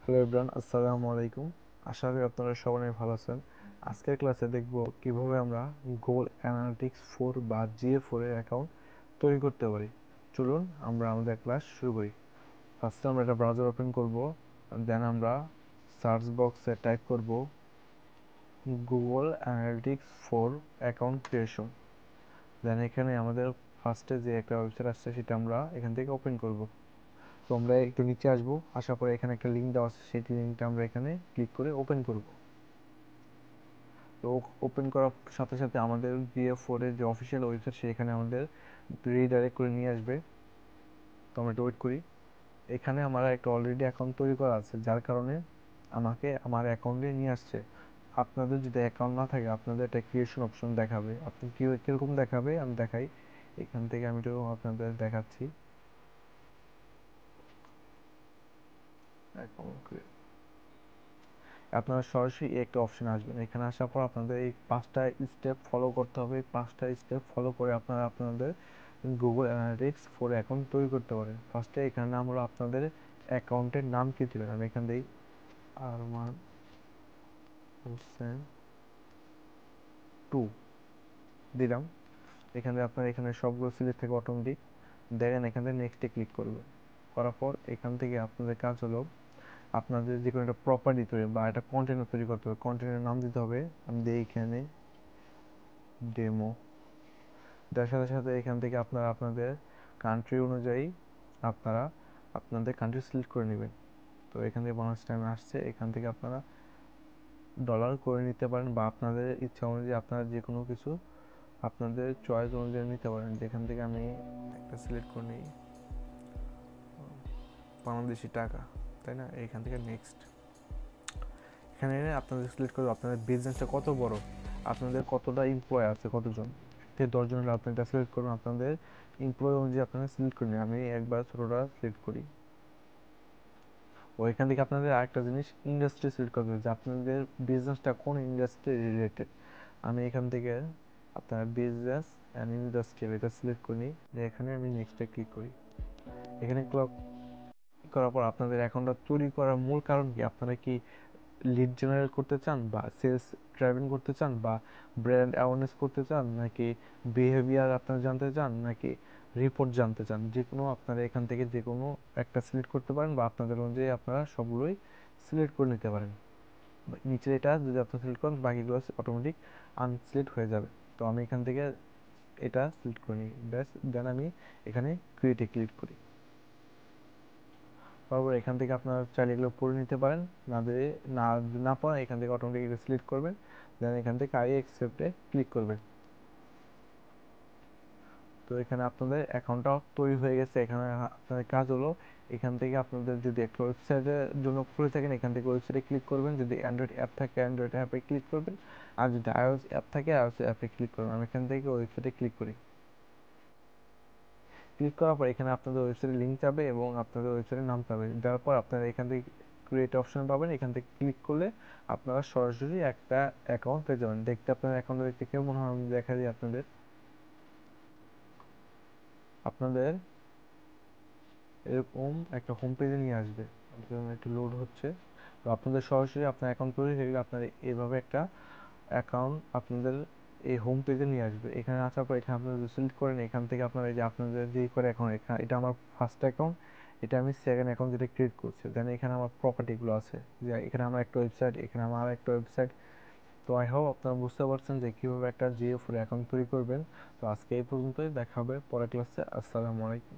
Hello everyone, আসসালামু আলাইকুম। আশা করি আপনারা সবাই ভালো আছেন। আজকের ক্লাসে দেখব কিভাবে আমরা গুগল অ্যানালিটিক্স 4 বা GA4 এর অ্যাকাউন্ট তৈরি করতে পারি। চলুন আমরা আমাদের ক্লাস শুরু করি। ফার্স্টে আমরা একটা ব্রাউজার ওপেন করব, দেন আমরা সার্চ বক্সে টাইপ করব গুগল অ্যানালিটিক্স 4 অ্যাকাউন্ট ক্রিয়েশন। দেন এখানে আমাদের ফার্স্টে যে একটা ওয়েবসাইট আসছে সেটা আমরা এখান থেকে ওপেন করব। তো আমরা একটু নিচে আসবো, আসার পরে এখানে একটা লিঙ্ক দেওয়া আছে, সেই লিঙ্কটা আমরা এখানে ক্লিক করে ওপেন করব। তো ওপেন করার সাথে সাথে আমাদের GA4 এর যে অফিসিয়াল ওয়েবসাইট সেখানে আমাদের রিডাইরেক্ট করে নিয়ে আসবে। তো আমরা একটু ওয়েট করি। এখানে আমার একটা অলরেডি অ্যাকাউন্ট তৈরি করা আছে, যার কারণে আমাকে আমার অ্যাকাউন্টে নিয়ে আসছে। আপনাদের যদি অ্যাকাউন্ট না থাকে আপনাদের একটা ক্রিয়েশন অপশন দেখাবে। আপনি কীরকম দেখাবে আমি দেখাই। এখান থেকে আমি একটু আপনাদের দেখাচ্ছি। অ্যাকাউন্ট আপনারা সরাসরি একটা অপশন আসবেন। এখানে আসার পর আপনাদের এই 5টা স্টেপ ফলো করতে হবে। এই 5টা স্টেপ ফলো করে আপনারা আপনাদের গুগল অ্যানালিটিক্স 4 অ্যাকাউন্ট তৈরি করতে পারেন। ফার্স্টে এখানে আমরা আপনাদের অ্যাকাউন্টের নাম কি দিবেন, আমি এখান থেকে আরমান হোসেন 2 দিলাম। এখানে আপনার এখানে সবগুলো সিলেক্ট থেকে অটোমেটিক দেখেন, এখান থেকে নেক্সটে ক্লিক করবেন। করার পর এখান থেকে আপনাদের কাজ হলো আপনাদের যে কোনো একটা প্রপার্টি তৈরি বা একটা কন্টেনার তৈরি করতে হবে। কন্টেনারের নাম দিতে হবে, আমি দিই এখানে ডেমো। তার সাথে সাথে এখান থেকে আপনারা আপনাদের কান্ট্রি অনুযায়ী আপনারা আপনাদের কান্ট্রি সিলেক্ট করে নেবেন। তো এখান থেকে বাংলাদেশ টাইম আসছে, এখান থেকে আপনারা ডলার করে নিতে পারেন বা আপনাদের ইচ্ছা অনুযায়ী আপনারা যে কোনো কিছু আপনাদের চয়েস অনুযায়ী নিতে পারেন। যেখান থেকে আমি একটা সিলেক্ট করে নিই বাংলাদেশি টাকা, তাই না? এখান থেকে নেক্সট। এখানে আপনাদের সিলেক্ট করবে আপনাদের বিজনেসটা কত বড়, আপনাদের কতটা এমপ্লয় আছে, কতজন। 10 জন হলে আপনি এটা সিলেক্ট করুন। আপনাদের এমপ্লয় অনুযায়ী আপনারা সিলেক্ট করে নিন। আমি একবার ছোটোটা সিলেক্ট করি। ওইখান থেকে আপনাদের আরেকটা জিনিস ইন্ডাস্ট্রি সিলেক্ট করতে হবে যে আপনাদের বিজনেসটা কোন ইন্ডাস্ট্রি রিলেটেড। আমি এখান থেকে আপনার বিজনেস অ্যান্ড ইন্ডাস্ট্রিয়াল এটা সিলেক্ট করি। এখানে আমি নেক্সটে ক্লিক করি। এখানে ক্লিক করার পর আপনাদের অ্যাকাউন্টটা তৈরি করার মূল কারণ কি? আপনারা কি লিড জেনারেট করতে চান, বা সেলস ড্রাইভিং করতে চান, বা ব্র্যান্ড অ্যাওয়ারনেস করতে চান, নাকি বিহেভিয়ার আপনারা জানতে চান, নাকি রিপোর্ট জানতে চান? যে কোনো আপনারা এখান থেকে যে কোনো একটা সিলেক্ট করতে পারেন বা আপনাদের অনুযায়ী আপনারা সবগুলোই সিলেক্ট করে নিতে পারেন। নিচে এটা যদি আপনারা সিলেক্ট করেন বাকিগুলো অটোমেটিক আনসিলেক্ট হয়ে যাবে। তো আমি এখান থেকে এটা সিলেক্ট করে নিই, ব্যাস। দেন আমি এখানে ক্রিয়েটে ক্লিক করি। তারপর এখান থেকে আপনারা চাইলে এগুলো পড়ে নিতে পারেন, না দিয়ে না না পারেন এখান থেকে অটোমেটিক এটা সিলেক্ট করবেন। দেন এখান থেকে আই অ্যাকসেপ্টে ক্লিক করবেন। তো এখানে আপনাদের অ্যাকাউন্টটা তৈরি হয়ে গেছে। এখানে আপনাদের কাজ হলো এখান থেকে আপনাদের যদি একটা ওয়েবসাইটের জন্য খুলে থাকেন এখান থেকে ওয়েবসাইটে ক্লিক করবেন। যদি অ্যান্ড্রয়েড অ্যাপ থাকে অ্যান্ড্রয়েড অ্যাপে ক্লিক করবেন, আর যদি আইওএস অ্যাপ থাকে আইওএস অ্যাপে ক্লিক করবেন। আমি এখান থেকে ওয়েবসাইটে ক্লিক করি। ক্লিক করার পর এখানে আপনাদের ওয়েবসাইটের লিঙ্ক যাবে এবং আপনাদের ওয়েবসাইটের নাম পাবে। দেওয়ার পর আপনারা এখান থেকে ক্রিয়েট অপশন পাবেন। এখান থেকে ক্লিক করলে আপনারা সরাসরি একটা অ্যাকাউন্ট পেয়ে যাবেন। দেখতে আপনার অ্যাকাউন্ট দেখতে কেমন হয় আমি দেখা দিই আপনাদের। আপনাদের এরকম একটা হোম পেজে নিয়ে আসবে। একটু লোড হচ্ছে। তো আপনাদের সরাসরি আপনার অ্যাকাউন্ট তৈরি হয়ে গেলে আপনার এইভাবে একটা অ্যাকাউন্ট আপনাদের এই হোম পেজে নিয়ে আসবে। এখানে আসার পর এখানে আপনারা যদি সিলেক্ট করেন এখান থেকে আপনারা এই যে আপনাদের যে করে অ্যাকাউন্ট, এখানে এটা আমার ফার্স্ট অ্যাকাউন্ট, এটা আমি সেকেন্ড অ্যাকাউন্ট যেটা ক্রিয়েট করছি। দেন এখানে আমার প্রপার্টিগুলো আছে, যে এখানে আমার একটা ওয়েবসাইট, এখানে আমার একটা ওয়েবসাইট। তো আই হোপ আপনারা বুঝতে পারছেন যে কীভাবে একটা GA4 অ্যাকাউন্ট তৈরি করবেন। তো আজকে এই পর্যন্তই, দেখা হবে পরের ক্লাসে। আসসালামু আলাইকুম।